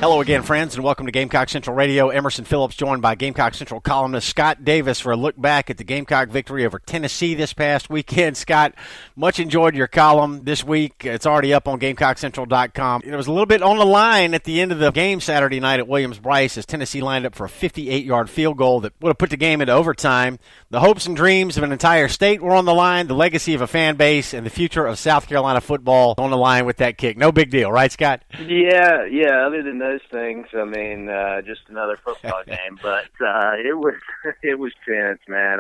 Hello again, friends, and welcome to Gamecock Central Radio. Emerson Phillips joined by Gamecock Central columnist Scott Davis for a look back at the Gamecock victory over Tennessee this past weekend. Scott, much enjoyed your column this week. It's already up on GamecockCentral.com. It was a little bit on the line at the end of the game Saturday night at Williams-Brice as Tennessee lined up for a 58-yard field goal that would have put the game into overtime. The hopes and dreams of an entire state were on the line, the legacy of a fan base, and the future of South Carolina football on the line with that kick. No big deal, right, Scott? Yeah. Other than those things, I mean, just another football game, but it was tense, man.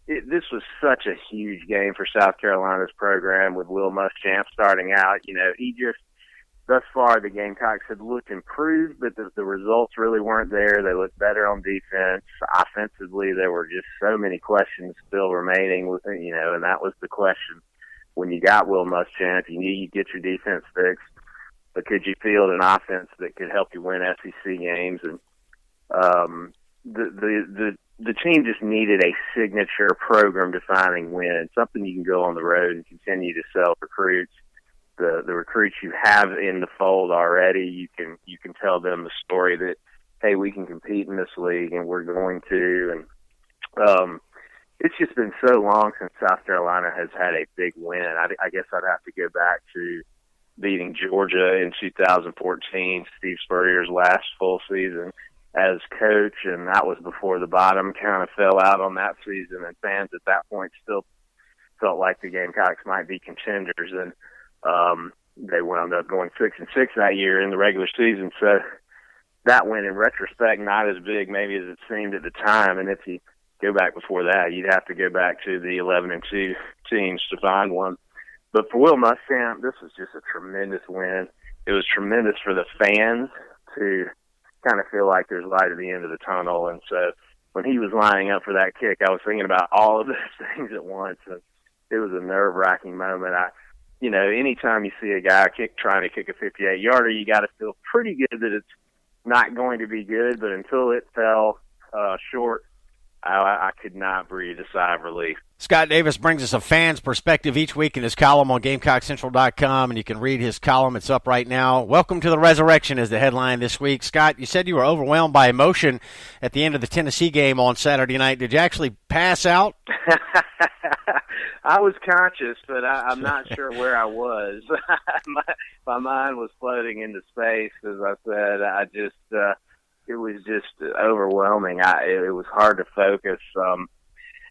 This was such a huge game for South Carolina's program with Will Muschamp starting out. You know, thus far the Gamecocks had looked improved, but the results really weren't there. They looked better on defense. Offensively, there were just so many questions still remaining, and that was the question. When you got Will Muschamp, you knew you'd get your defense fixed. But could you field an offense that could help you win SEC games? And the team just needed a signature program-defining win, something you can go on the road and continue to sell recruits. The recruits you have in the fold already, you can tell them the story that, hey, we can compete in this league, and we're going to. And it's just been so long since South Carolina has had a big win. I guess I'd have to go back to beating Georgia in 2014, Steve Spurrier's last full season as coach, and that was before the bottom kind of fell out on that season, and fans at that point still felt like the Gamecocks might be contenders, and they wound up going 6-6 that year in the regular season. So that win, in retrospect, not as big maybe as it seemed at the time, and if you go back before that, you'd have to go back to the 11-2 teams to find one. But for Will Muschamp, this was just a tremendous win. It was tremendous for the fans to kind of feel like there's light at the end of the tunnel. And so when he was lining up for that kick, I was thinking about all of those things at once. And it was a nerve-wracking moment. Anytime you see a guy trying to kick a 58-yarder, you got to feel pretty good that it's not going to be good. But until it fell short, I could not breathe a sigh of relief. Scott Davis brings us a fan's perspective each week in his column on GamecockCentral.com, and you can read his column. It's up right now. Welcome to the Resurrection is the headline this week. Scott, you said you were overwhelmed by emotion at the end of the Tennessee game on Saturday night. Did you actually pass out? I was conscious, but I'm not sure where I was. My mind was floating into space, as I said. It was just overwhelming. It was hard to focus.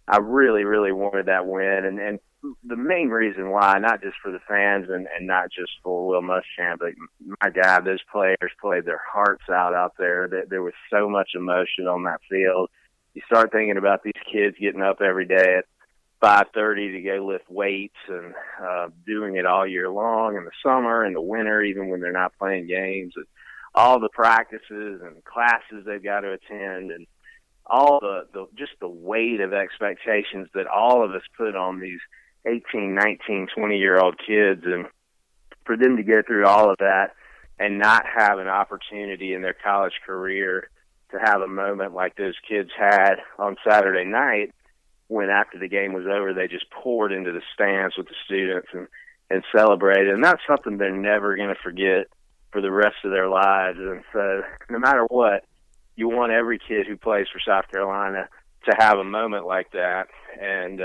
I really, really wanted that win. And the main reason why, not just for the fans and not just for Will Muschamp, but my God, those players played their hearts out there. There was so much emotion on that field. You start thinking about these kids getting up every day at 5:30 to go lift weights and doing it all year long in the summer and the winter, even when they're not playing games. And all the practices and classes they've got to attend, and all just the weight of expectations that all of us put on these 18, 19, 20-year-old kids, and for them to go through all of that and not have an opportunity in their college career to have a moment like those kids had on Saturday night, when after the game was over, they just poured into the stands with the students and celebrated. And that's something they're never going to forget for the rest of their lives. And so no matter what, you want every kid who plays for South Carolina to have a moment like that. And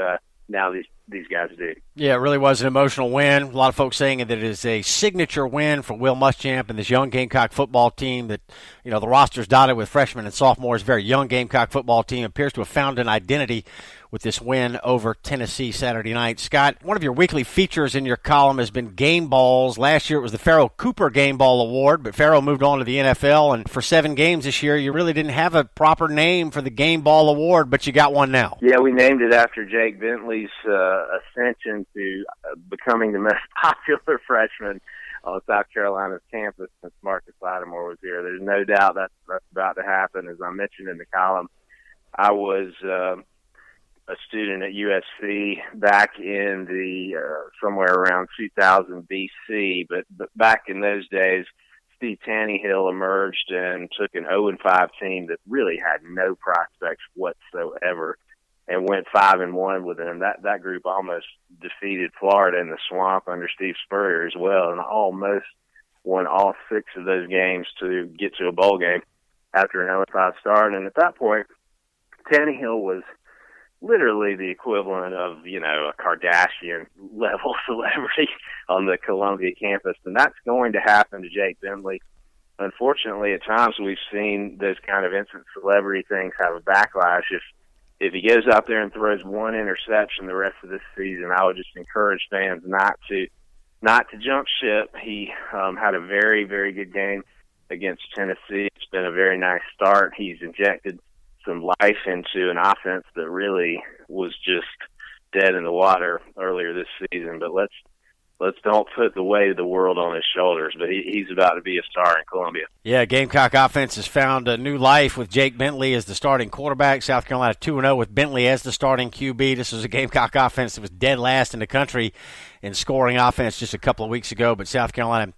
now these guys do. Yeah, it really was an emotional win. A lot of folks saying that it is a signature win for Will Muschamp and this young Gamecock football team that, the roster's dotted with freshmen and sophomores. Very young Gamecock football team appears to have found an identity with this win over Tennessee Saturday night. Scott, one of your weekly features in your column has been game balls. Last year it was the Farrell Cooper Game Ball Award, but Farrell moved on to the NFL, and for 7 games this year, you really didn't have a proper name for the Game Ball Award, but you got one now. Yeah, we named it after Jake Bentley's ascension to becoming the most popular freshman on South Carolina's campus since Marcus Lattimore was here. There's no doubt that's about to happen. As I mentioned in the column, I was a student at USC back in the somewhere around 2000 BC, but back in those days, Steve Tannehill emerged and took an 0-5 team that really had no prospects whatsoever and went 5-1 with them. That group almost defeated Florida in the swamp under Steve Spurrier as well, and almost won all 6 of those games to get to a bowl game after an 0-5 start. And at that point, Tannehill was literally the equivalent of, a Kardashian-level celebrity on the Columbia campus, and that's going to happen to Jake Bentley. Unfortunately, at times we've seen those kind of instant celebrity things have a backlash. If he goes out there and throws one interception the rest of this season, I would just encourage fans not to jump ship. He had a very, very good game against Tennessee. It's been a very nice start. He's injected some life into an offense that really was just dead in the water earlier this season. But let's don't put the weight of the world on his shoulders. But he's about to be a star in Columbia. Yeah, Gamecock offense has found a new life with Jake Bentley as the starting quarterback. South Carolina 2-0 with Bentley as the starting QB. This was a Gamecock offense that was dead last in the country in scoring offense just a couple of weeks ago. But South Carolina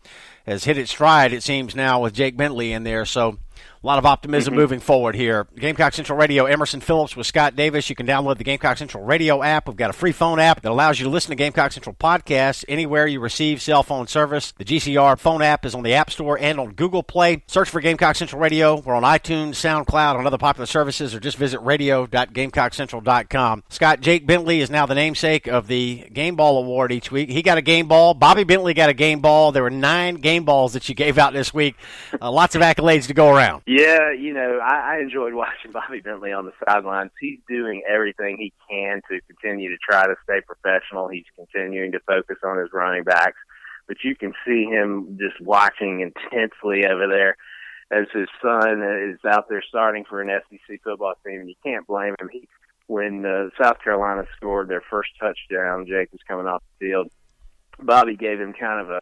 has hit its stride, it seems, now with Jake Bentley in there. So a lot of optimism moving forward here. Gamecock Central Radio, Emerson Phillips with Scott Davis. You can download the Gamecock Central Radio app. We've got a free phone app that allows you to listen to Gamecock Central podcasts anywhere you receive cell phone service. The GCR phone app is on the App Store and on Google Play. Search for Gamecock Central Radio. We're on iTunes, SoundCloud, and other popular services, or just visit radio.GamecockCentral.com. Scott, Jake Bentley is now the namesake of the Game Ball Award each week. He got a game ball. Bobby Bentley got a game ball. There were 9 game balls that you gave out this week. Lots of accolades to go around. Yeah, I enjoyed watching Bobby Bentley on the sidelines. He's doing everything he can to continue to try to stay professional. He's continuing to focus on his running backs. But you can see him just watching intensely over there as his son is out there starting for an SEC football team. You can't blame him. When South Carolina scored their first touchdown, Jake was coming off the field. Bobby gave him kind of a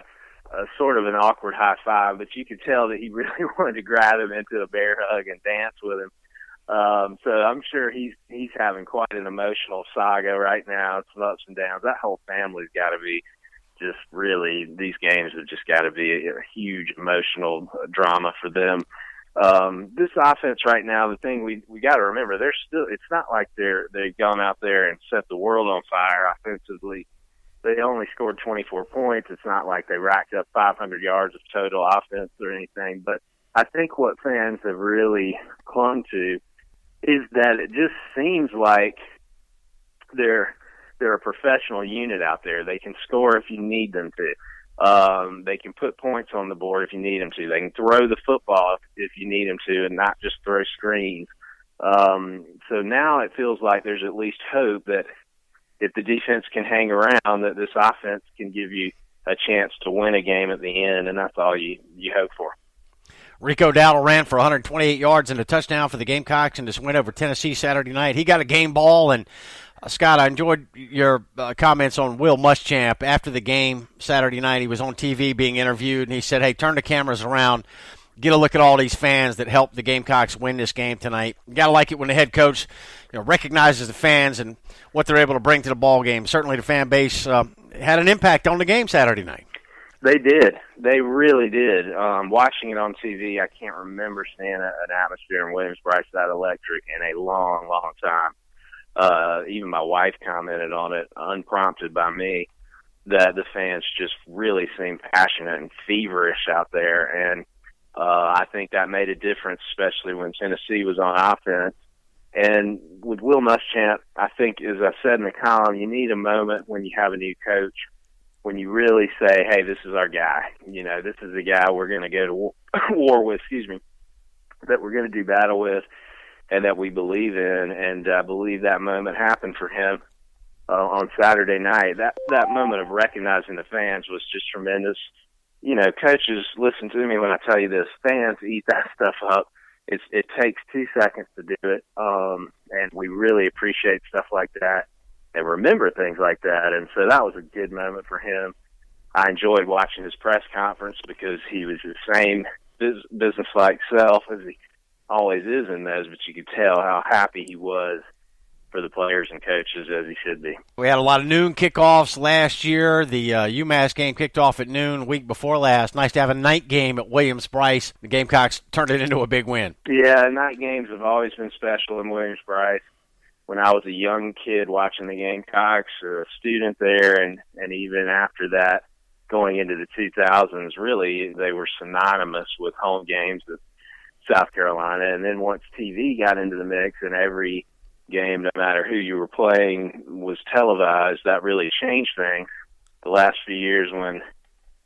sort of an awkward high five, but you could tell that he really wanted to grab him into a bear hug and dance with him. So I'm sure he's having quite an emotional saga right now. Some ups and downs. That whole family's got to be just really, these games have just got to be a huge emotional drama for them. This offense right now, the thing we got to remember, it's not like they've gone out there and set the world on fire offensively. They only scored 24 points. It's not like they racked up 500 yards of total offense or anything. But I think what fans have really clung to is that it just seems like they're a professional unit out there. They can score if you need them to. They can put points on the board if you need them to. They can throw the football if you need them to and not just throw screens. So now it feels like there's at least hope that if the defense can hang around, that this offense can give you a chance to win a game at the end, and that's all you hope for. Rico Dowdle ran for 128 yards and a touchdown for the Gamecocks in this win over Tennessee Saturday night. He got a game ball, and Scott, I enjoyed your comments on Will Muschamp after the game Saturday night. He was on TV being interviewed, and he said, hey, turn the cameras around. Get a look at all these fans that helped the Gamecocks win this game tonight. You got to like it when the head coach recognizes the fans and what they're able to bring to the ball game. Certainly the fan base had an impact on the game Saturday night. They did. They really did. Watching it on TV, I can't remember seeing an atmosphere in Williams-Brice that electric in a long, long time. Even my wife commented on it, unprompted by me, that the fans just really seemed passionate and feverish out there. And I think that made a difference, especially when Tennessee was on offense. And with Will Muschamp, I think, as I said in the column, you need a moment when you have a new coach, when you really say, hey, this is our guy. This is the guy we're going to go to war with, that we're going to do battle with, and that we believe in. And I believe that moment happened for him on Saturday night. That moment of recognizing the fans was just tremendous. Coaches, listen to me when I tell you this. Fans eat that stuff up. It takes 2 seconds to do it, and we really appreciate stuff like that and remember things like that. And so that was a good moment for him. I enjoyed watching his press conference because he was the same business-like self as he always is in those, but you could tell how happy he was for the players and coaches, as he should be. We had a lot of noon kickoffs last year. The UMass game kicked off at noon week before last. Nice to have a night game at Williams-Brice. The Gamecocks turned it into a big win. Yeah, night games have always been special in Williams-Brice. When I was a young kid watching the Gamecocks, a student there, and even after that, going into the 2000s, really, they were synonymous with home games at South Carolina. And then once TV got into the mix and every game, no matter who you were playing, was televised, that really changed things. The last few years when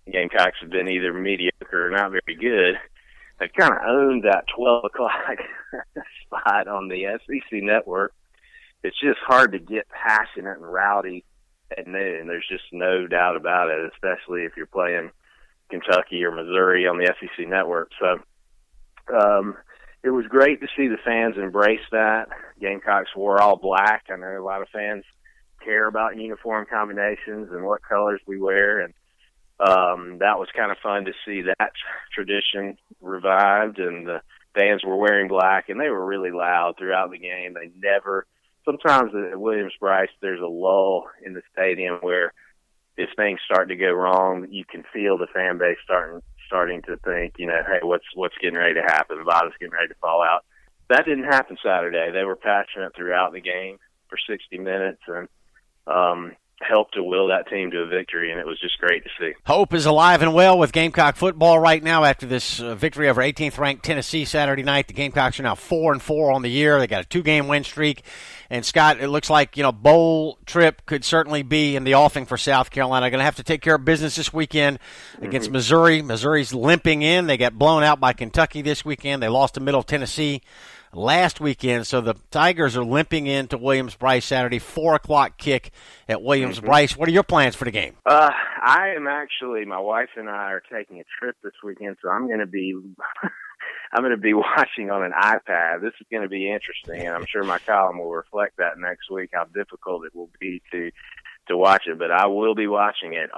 the Gamecocks have been either mediocre or not very good, they've kind of owned that 12 o'clock spot on the SEC network. It's just hard to get passionate and rowdy at noon. There's just no doubt about it, especially if you're playing Kentucky or Missouri on the SEC network. So it was great to see the fans embrace that. Gamecocks wore all black. I know a lot of fans care about uniform combinations and what colors we wear, and that was kind of fun to see that tradition revived, and the fans were wearing black, and they were really loud throughout the game. They never – sometimes at Williams-Brice there's a lull in the stadium where if things start to go wrong, you can feel the fan base starting to think, hey, what's getting ready to happen? The bottom's getting ready to fall out. That didn't happen Saturday. They were passionate throughout the game for 60 minutes and helped to will that team to a victory, and it was just great to see. Hope is alive and well with Gamecock football right now after this victory over 18th-ranked Tennessee Saturday night. The Gamecocks are now 4-4 on the year. They got a 2-game win streak. And, Scott, it looks like, bowl trip could certainly be in the offing for South Carolina. Going to have to take care of business this weekend against Missouri. Missouri's limping in. They got blown out by Kentucky this weekend. They lost to Middle Tennessee last weekend. So the Tigers are limping into Williams-Brice Saturday, 4 o'clock kick at Williams-Brice. What are your plans for the game? I am actually, my wife and I are taking a trip this weekend, so I'm going to be watching on an iPad. This is going to be interesting, and I'm sure my column will reflect that next week, how difficult it will be to watch it. But I will be watching it.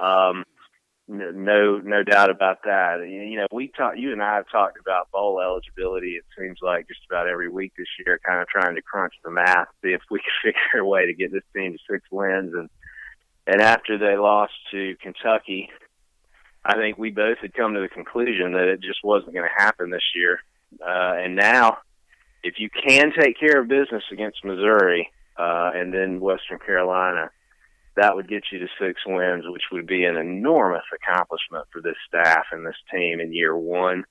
No doubt about that. You and I have talked about bowl eligibility. It seems like just about every week this year, kind of trying to crunch the math, see if we can figure a way to get this team to 6 wins. And after they lost to Kentucky, I think we both had come to the conclusion that it just wasn't going to happen this year. And now, if you can take care of business against Missouri and then Western Carolina, that would get you to 6 wins, which would be an enormous accomplishment for this staff and this team in year one.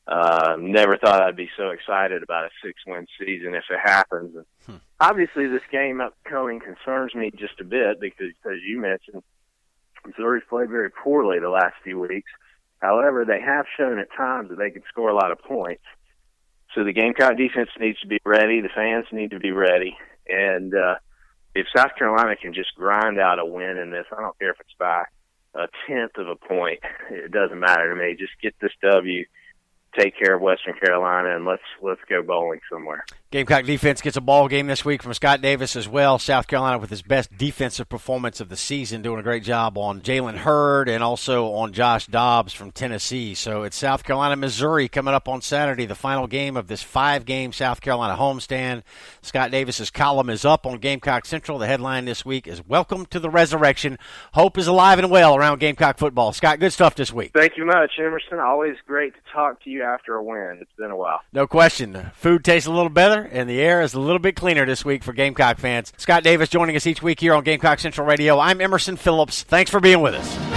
Never thought I'd be so excited about a 6-win season if it happens. Obviously, this game upcoming concerns me just a bit because, as you mentioned, Missouri's played very poorly the last few weeks. However, they have shown at times that they can score a lot of points. So the Gamecock defense needs to be ready. The fans need to be ready. And if South Carolina can just grind out a win in this, I don't care if it's by a tenth of a point. It doesn't matter to me. Just get this W, take care of Western Carolina, and let's go bowling somewhere. Gamecock defense gets a ball game this week from Scott Davis as well. South Carolina with his best defensive performance of the season, doing a great job on Jalen Hurd and also on Josh Dobbs from Tennessee. So it's South Carolina, Missouri coming up on Saturday, the final game of this 5-game South Carolina homestand. Scott Davis's column is up on Gamecock Central. The headline this week is "Welcome to the Resurrection. Hope is alive and well around Gamecock football." Scott, good stuff this week. Thank you much, Emerson. Always great to talk to you after a win. It's been a while. No question. Food tastes a little better, and the air is a little bit cleaner this week for Gamecock fans. Scott Davis joining us each week here on Gamecock Central Radio. I'm Emerson Phillips. Thanks for being with us.